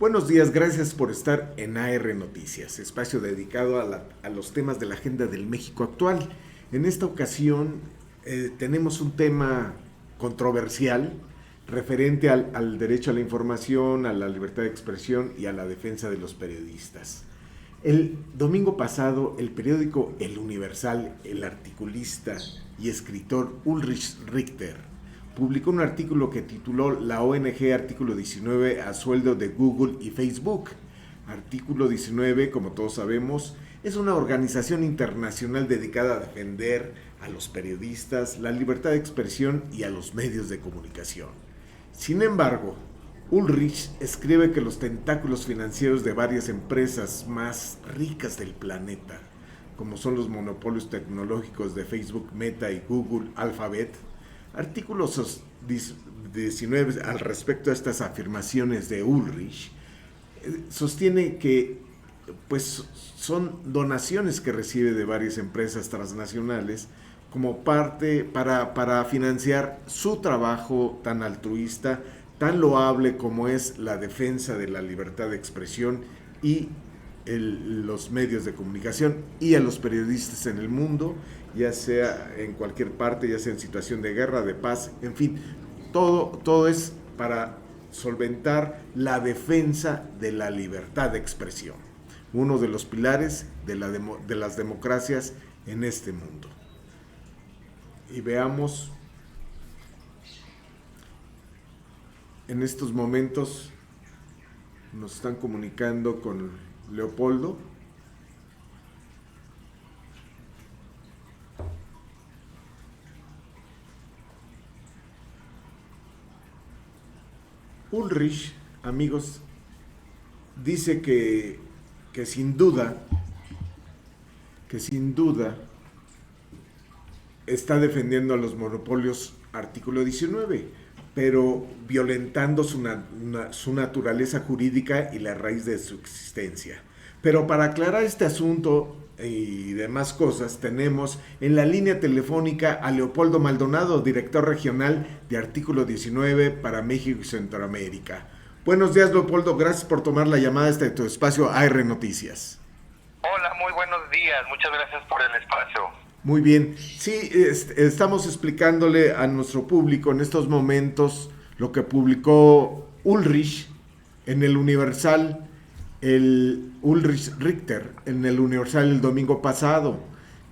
Buenos días, gracias por estar en AR Noticias, espacio dedicado a los temas de la agenda del México actual. En esta ocasión tenemos un tema controversial referente al derecho a la información, a la libertad de expresión y a la defensa de los periodistas. El domingo pasado, el periódico El Universal, el articulista y escritor Ulrich Richter publicó un artículo que tituló La ONG Artículo 19 a sueldo de Google y Facebook. Artículo 19, como todos sabemos, es una organización internacional dedicada a defender a los periodistas, la libertad de expresión y a los medios de comunicación. Sin embargo, Ulrich escribe que los tentáculos financieros de varias empresas más ricas del planeta, como son los monopolios tecnológicos de Facebook, Meta y Google Alphabet, artículo 19 al respecto a estas afirmaciones de Ulrich, sostiene que pues son donaciones que recibe de varias empresas transnacionales como parte para financiar su trabajo tan altruista, tan loable como es la defensa de la libertad de expresión y los medios de comunicación y a los periodistas en el mundo, ya sea en cualquier parte, ya sea en situación de guerra, de paz, en fin, todo es para solventar la defensa de la libertad de expresión, uno de los pilares de las democracias en este mundo. Y veamos, en estos momentos nos están comunicando con Leopoldo. Ulrich, amigos, dice que sin duda está defendiendo a los monopolios artículo 19, pero violentando su naturaleza jurídica y la raíz de su existencia. Pero para aclarar este asunto y demás cosas, tenemos en la línea telefónica a Leopoldo Maldonado, director regional de Artículo 19 para México y Centroamérica. Buenos días, Leopoldo, gracias por tomar la llamada de tu espacio AR Noticias. Hola, muy buenos días, muchas gracias por el espacio. Muy bien, sí, estamos explicándole a nuestro público en estos momentos lo que publicó Ulrich en el Universal, el Ulrich Richter en el Universal el domingo pasado,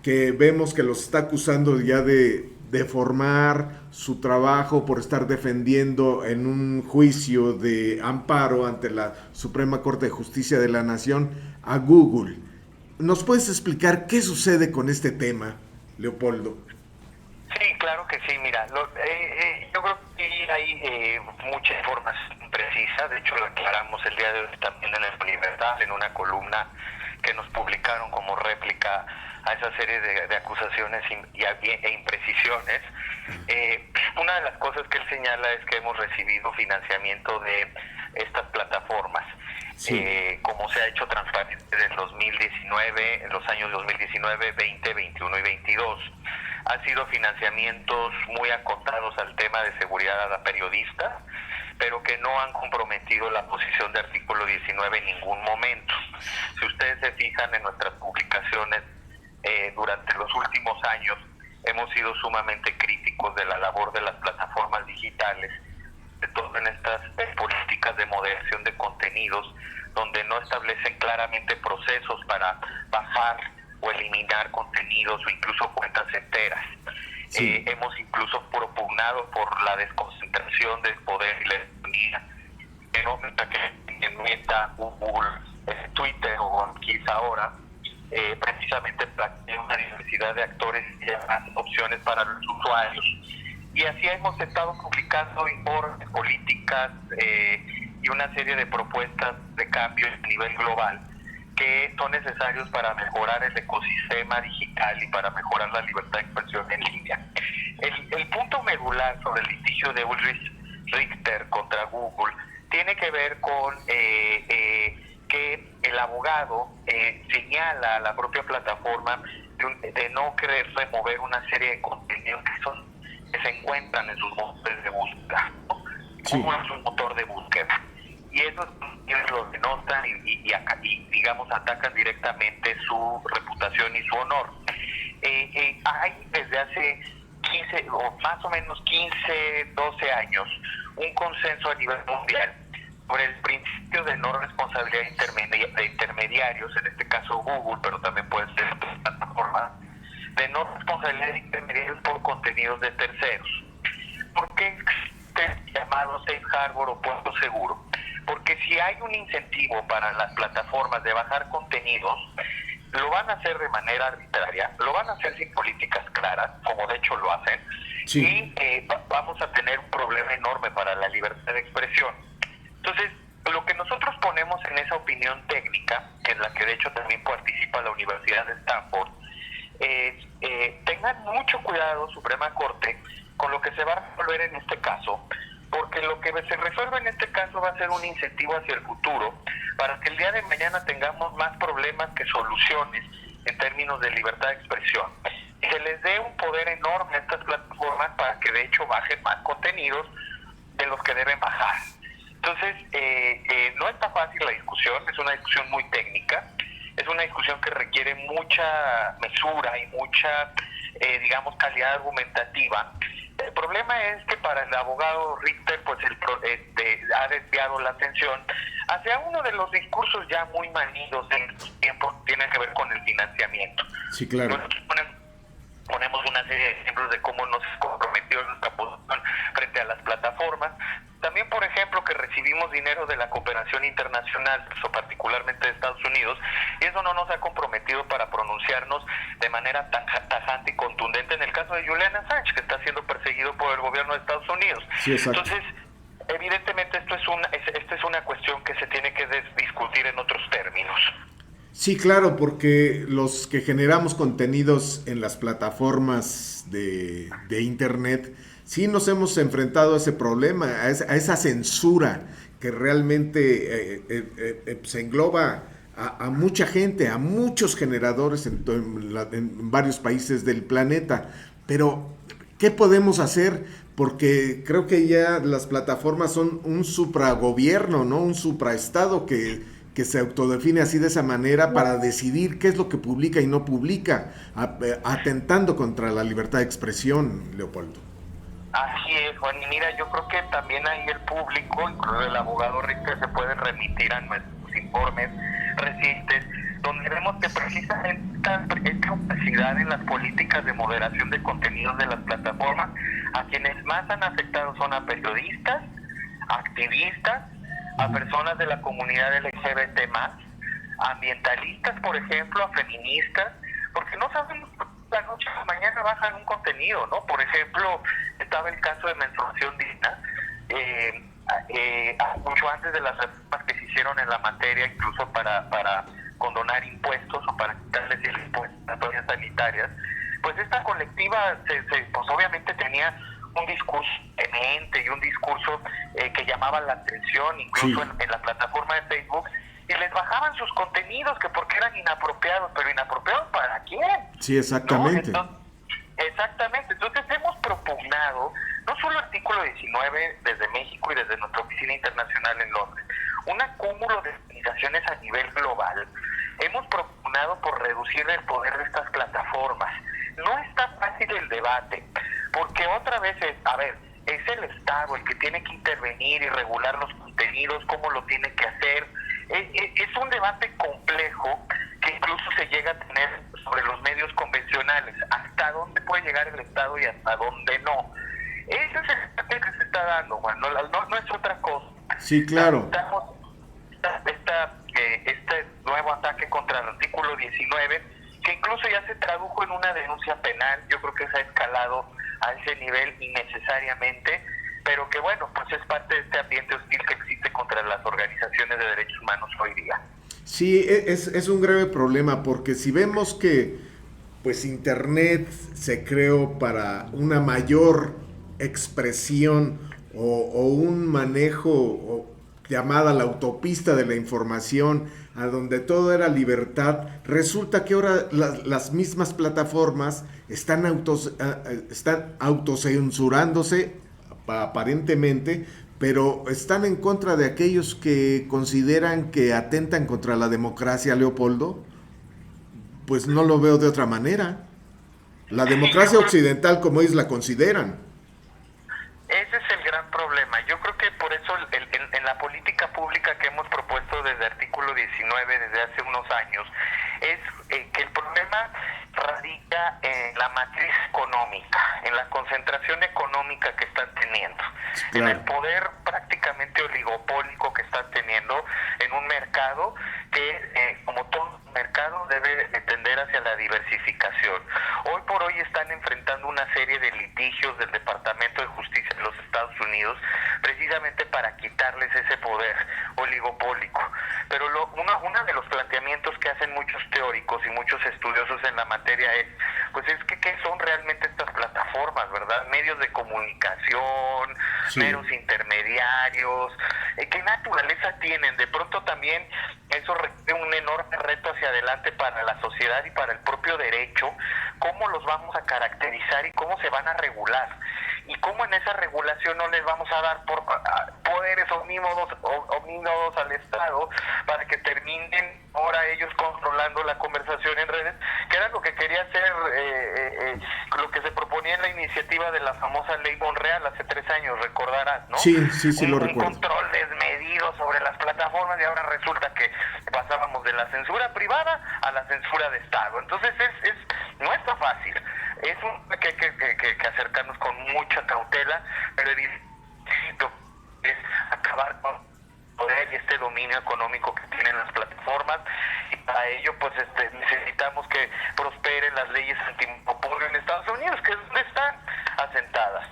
que vemos que los está acusando ya de deformar su trabajo por estar defendiendo en un juicio de amparo ante la Suprema Corte de Justicia de la Nación a Google. ¿Nos puedes explicar qué sucede con este tema, Leopoldo? Sí, claro que sí, mira, yo creo que hay mucha información precisa, de hecho lo aclaramos el día de hoy también en el Universal, en una columna que nos publicaron como réplica a esa serie de acusaciones e imprecisiones. Una de las cosas que él señala es que hemos recibido financiamiento de estas plataformas. Sí. Como se ha hecho transparente en 2019, en los años 2019, 20, 21 y 22. Han sido financiamientos muy acotados al tema de seguridad a periodistas, pero que no han comprometido la posición de artículo 19 en ningún momento. Si ustedes se fijan en nuestras publicaciones, durante los últimos años hemos sido sumamente críticos de la labor de las plataformas digitales, de todo en estas políticas de moderación de contenidos, donde no establecen claramente procesos para bajar o eliminar contenidos o incluso cuentas enteras. Sí. Hemos incluso propugnado por la desconcentración del poder y la economía, en Meta, Google, Twitter o quizá ahora, precisamente plantea una diversidad de actores y más opciones para los usuarios. Y así hemos estado publicando informes, políticas y una serie de propuestas de cambio a nivel global que son necesarios para mejorar el ecosistema digital y para mejorar la libertad de expresión en línea. El punto medular sobre el litigio de Ulrich Richter contra Google tiene que ver con que el abogado señala a la propia plataforma de no querer remover una serie de contenidos que se encuentran en sus motores de búsqueda, ¿no? Sí. Como es un motor de búsqueda. y esos los denotan y digamos atacan directamente su reputación y su honor. Hay desde hace 15 o más o menos 15, 12 años un consenso a nivel mundial por el principio de no responsabilidad de intermediarios, en este caso Google, pero también puede ser otras plataformas, de no responsabilidad de intermediarios por contenidos de terceros. ¿Por qué existe llamado Safe Harbor o puerto seguro? Porque si hay un incentivo para las plataformas de bajar contenidos, lo van a hacer de manera arbitraria, lo van a hacer sin políticas claras, como de hecho lo hacen, sí. Y vamos a tener un problema enorme para la libertad de expresión. Entonces, lo que nosotros ponemos en esa opinión técnica, que en la que de hecho también participa la Universidad de Stanford, tengan mucho cuidado, Suprema Corte, con lo que se va a resolver en este caso, porque lo que se resuelve en este caso va a ser un incentivo hacia el futuro para que el día de mañana tengamos más problemas que soluciones en términos de libertad de expresión. Y se les dé un poder enorme a estas plataformas para que de hecho bajen más contenidos de los que deben bajar. Entonces, no está fácil la discusión, es una discusión muy técnica, es una discusión que requiere mucha mesura y mucha, digamos, calidad argumentativa. El problema es que para el abogado Richter, pues ha desviado la atención hacia uno de los discursos ya muy manidos en estos tiempos, que tiene que ver con el financiamiento. Sí, claro. Nosotros ponemos una serie de ejemplos de cómo nos comprometió nuestra posición frente a las plataformas. También, por ejemplo, que recibimos dinero de la cooperación internacional, particularmente de Estados Unidos, y eso no nos ha comprometido para pronunciarnos de manera tajante y contundente en el caso de Julian Assange, que está siendo perseguido por el gobierno de Estados Unidos. Sí, exacto. Entonces, evidentemente esto es una cuestión que se tiene que discutir en otros términos. Sí, claro, porque los que generamos contenidos en las plataformas de Internet, sí nos hemos enfrentado a ese problema, a esa censura que realmente se engloba a mucha gente, a muchos generadores en varios países del planeta. Pero, ¿qué podemos hacer? Porque creo que ya las plataformas son un supragobierno, ¿no? Un supraestado que se autodefine así de esa manera para decidir qué es lo que publica y no publica, atentando contra la libertad de expresión, Leopoldo. Así es, Juan, y mira, yo creo que también ahí el público, incluso el abogado Richter, se puede remitir a nuestros informes recientes, donde vemos que precisamente esta opacidad en las políticas de moderación de contenidos de las plataformas, a quienes más han afectado son a periodistas, activistas, a personas de la comunidad LGBT+, a ambientalistas, por ejemplo, a feministas, porque no sabemos la noche a la mañana bajan un contenido, ¿no? Por ejemplo, estaba el caso de menstruación digna, mucho antes de las reformas que se hicieron en la materia, incluso para condonar impuestos o para quitarles el impuesto a las toallas sanitarias, pues esta colectiva pues obviamente tenía un discurso eminente y un discurso que llamaba la atención, incluso sí. en la plataforma de Facebook, y les bajaban sus contenidos que porque eran inapropiados, pero inapropiados ¿para quién? Sí, exactamente. ¿No? Exactamente, entonces hemos propugnado, no solo el artículo 19 desde México y desde nuestra oficina internacional en Londres, un cúmulo de organizaciones a nivel global. Hemos propugnado por reducir el poder de estas plataformas. No está fácil el debate, porque otra vez es el Estado el que tiene que intervenir y regular los contenidos, cómo lo tiene que hacer. Es un debate complejo que incluso se llega a tener sobre los medios convencionales, hasta dónde puede llegar el Estado y hasta dónde no. Ese es el debate que se está dando, Juan, no es otra cosa. Sí, claro. Este nuevo ataque contra el artículo 19, que incluso ya se tradujo en una denuncia penal. Yo creo que se ha escalado a ese nivel innecesariamente, pero que bueno, pues es parte de este ambiente hostil que existe contra las organizaciones de derechos humanos hoy día. Sí, es un grave problema, porque si vemos que pues Internet se creó para una mayor expresión o un manejo llamada la autopista de la información, a donde todo era libertad, resulta que ahora las mismas plataformas están autocensurándose aparentemente pero están en contra de aquellos que consideran que atentan contra la democracia, Leopoldo. Pues no lo veo de otra manera. La democracia occidental como ellos la consideran. Ese es el gran problema. Yo creo que por eso en la política pública que hemos propuesto desde artículo 19, desde hace unos años, es que el problema radica en la matriz económica, en la concentración económica que están teniendo, en el poder prácticamente oligopólico que están teniendo en un mercado que, como todo mercado, debe tender hacia la diversificación. Hoy por hoy están enfrentando una serie de litigios del Departamento de Justicia de los Estados Unidos precisamente para quitarles ese poder oligopólico. Pero uno de los planteamientos que hacen muchos teóricos y muchos estudiosos en la materia es, pues es que ¿qué son realmente estas plataformas, verdad? Medios de comunicación, meros intermediarios, ¿qué naturaleza tienen? De pronto también eso requiere un enorme reto hacia adelante para la sociedad y para el propio derecho. ¿Cómo los vamos a caracterizar y cómo se van a regular? Y cómo en esa regulación no les vamos a dar poderes omnímodos al Estado para que terminen ahora ellos controlando la conversación en redes, que era lo que quería hacer, lo que se proponía en la iniciativa de la famosa Ley Monreal hace 3 años, recordarás, ¿no? Sí, lo recuerdo. Un control desmedido sobre las plataformas, y ahora resulta que pasábamos de la censura privada a la censura de Estado. Entonces no está fácil. Es que hay que acercarnos con mucha cautela, pero es acabar con poder y este dominio económico que tienen las plataformas, y para ello pues necesitamos que prosperen las leyes antimonopolio en Estados Unidos, que es donde están asentadas.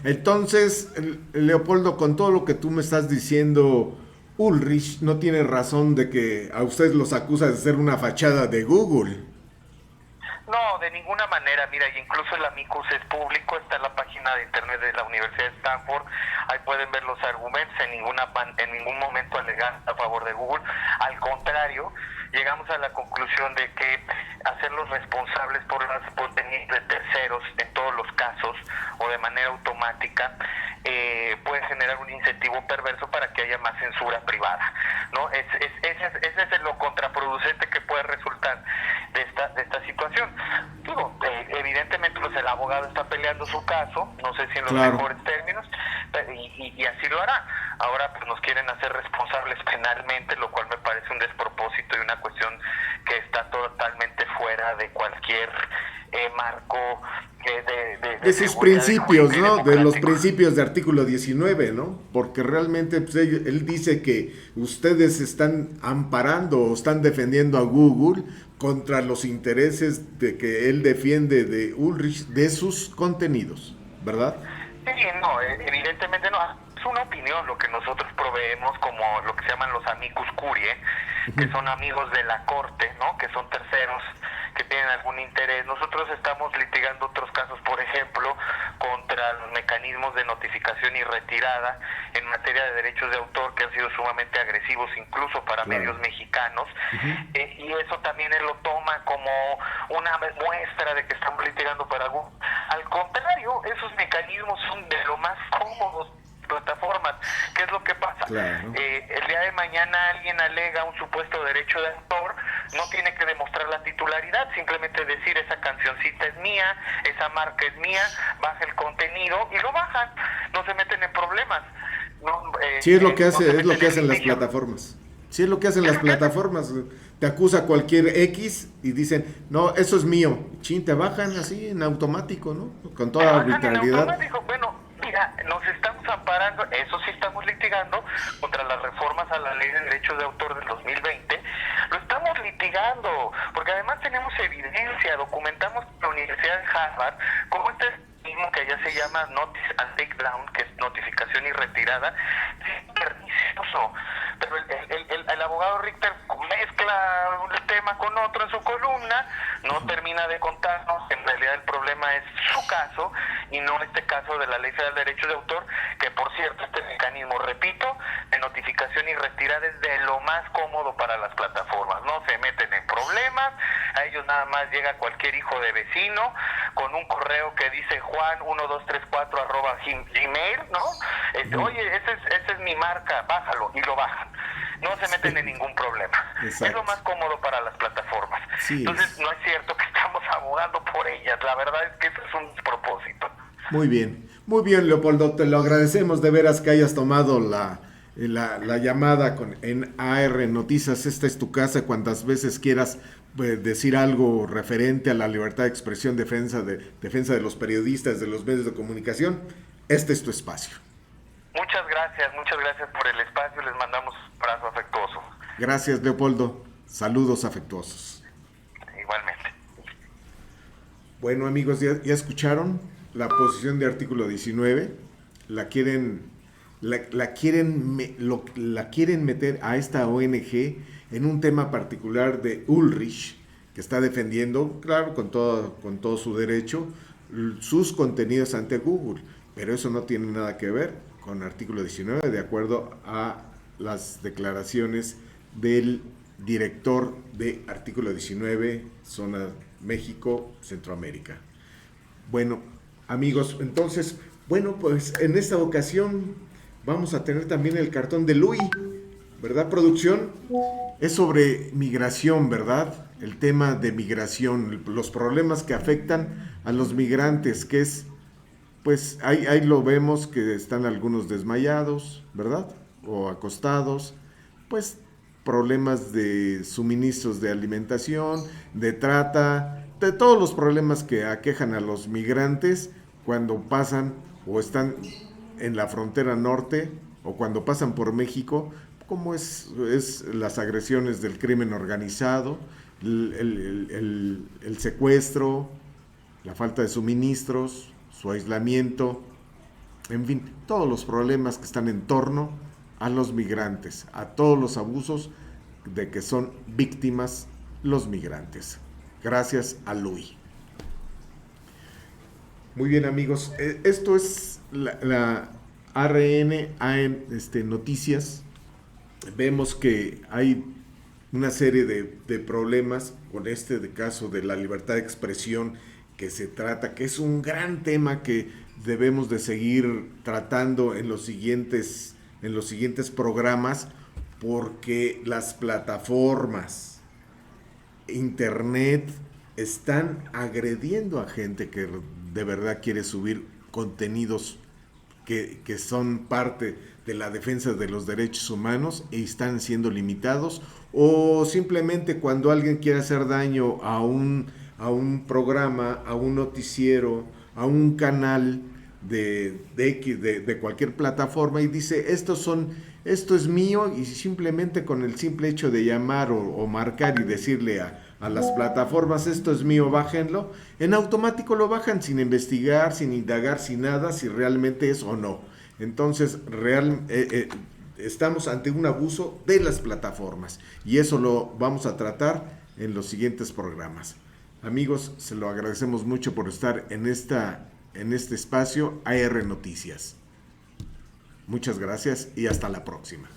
Entonces, Leopoldo, con todo lo que tú me estás diciendo, Ulrich no tiene razón de que a ustedes los acusa de ser una fachada de Google. No, de ninguna manera. Mira, y incluso el amicus es público, está en la página de internet de la Universidad de Stanford, ahí pueden ver los argumentos. En ningún momento alegar a favor de Google. Al contrario, llegamos a la conclusión de que hacerlos responsables por los contenidos de terceros en todos los casos o de manera automática puede generar un incentivo perverso para que haya más censura privada, ¿no? Ese es lo contraproducente que puede resultar de esta situación. Digo, evidentemente pues el abogado está peleando su caso, no sé si en los mejores términos, y así lo hará. Ahora pues nos quieren hacer responsables penalmente, lo cual me parece un despropósito y una cuestión que está totalmente fuera de cualquier marco de sus principios, ¿no? De los principios de artículo 19, ¿no? Porque realmente pues, él dice que ustedes están amparando o están defendiendo a Google contra los intereses de que él defiende de Ulrich, de sus contenidos, ¿verdad? Sí, no, evidentemente no. Es una opinión lo que nosotros proveemos como lo que se llaman los amicus curiae, que son amigos de la corte, ¿no? Que son terceros que tienen algún interés. Nosotros estamos litigando otros casos, por ejemplo, contra los mecanismos de notificación y retirada en materia de derechos de autor, que han sido sumamente agresivos incluso para medios mexicanos, y eso también él lo toma como una muestra de que estamos litigando para algo. Al contrario, esos mecanismos son de lo más cómodos plataformas. ¿Qué es lo que pasa? El día de mañana alguien alega un supuesto derecho de autor, no tiene que demostrar la titularidad, simplemente decir esa cancioncita es mía, esa marca es mía, baja el contenido y lo bajan, no se meten en problemas. Sí, es lo que hacen las plataformas. Sí, es lo que hacen las plataformas. Te acusa cualquier X y dicen, no, eso es mío. Chin, te bajan así en automático, ¿no? Con toda arbitrariedad. Bueno, mira, nos estamos amparando, eso sí estamos litigando contra las reformas a la Ley de Derechos de Autor del 2020. Lo estamos litigando, porque además tenemos evidencia, documentamos en la Universidad de Harvard, como este mismo que allá se llama Notice and Take Down, que es notificación y retirada, es pernicioso. Pero el abogado Richter mezcla un tema con otro en su columna, no termina de contarnos que en realidad el problema es su caso y no este caso de la Ley Federal de Derechos de Autor, que por cierto este mecanismo, repito, de notificación y retirada es de lo más cómodo para las plataformas, no se meten en problemas, a ellos nada más llega cualquier hijo de vecino con un correo que dice juan1234@gmail, ¿no? Oye, esa es mi marca, bájalo, y lo bajan. No se meten en ningún problema. Exacto. Es lo más cómodo para las plataformas. Sí, entonces no es cierto que estamos abogando por ellas, la verdad es que eso es un propósito. Muy bien, Leopoldo, te lo agradecemos de veras que hayas tomado la llamada en AR Noticias. Esta es tu casa, cuantas veces quieras decir algo referente a la libertad de expresión, defensa de los periodistas, de los medios de comunicación. Este es tu espacio. Muchas gracias por el espacio, les mandamos un abrazo afectuoso. Gracias, Leopoldo, saludos afectuosos. Igualmente. Bueno, amigos, ya escucharon la posición de artículo 19, la quieren meter a esta ONG en un tema particular de Ulrich, que está defendiendo, claro, con todo su derecho, sus contenidos ante Google, pero eso no tiene nada que ver con artículo 19, de acuerdo a las declaraciones del director de artículo 19, zona México, Centroamérica. Bueno, amigos, entonces, pues en esta ocasión vamos a tener también el cartón de Luis, ¿verdad, producción? Es sobre migración, ¿verdad? El tema de migración, los problemas que afectan a los migrantes, que es, pues ahí lo vemos que están algunos desmayados, ¿verdad? O acostados, pues problemas de suministros de alimentación, de trata, de todos los problemas que aquejan a los migrantes cuando pasan o están en la frontera norte o cuando pasan por México, como es las agresiones del crimen organizado, el secuestro, la falta de suministros, su aislamiento, en fin, todos los problemas que están en torno a los migrantes, a todos los abusos de que son víctimas los migrantes. Gracias a Luis. Muy bien, amigos, esto es la ARN Noticias. Vemos que hay una serie de problemas con de caso de la libertad de expresión que se trata, que es un gran tema que debemos de seguir tratando en los siguientes programas, porque las plataformas, internet, están agrediendo a gente que de verdad quiere subir contenidos que son parte de la defensa de los derechos humanos y están siendo limitados, o simplemente cuando alguien quiere hacer daño a un programa, a un noticiero, a un canal de cualquier plataforma y dice esto es mío, y simplemente con el simple hecho de llamar o marcar y decirle a las plataformas esto es mío, bájenlo, en automático lo bajan sin investigar, sin indagar, sin nada, si realmente es o no. Entonces estamos ante un abuso de las plataformas y eso lo vamos a tratar en los siguientes programas. Amigos, se lo agradecemos mucho por estar en este espacio AR Noticias. Muchas gracias y hasta la próxima.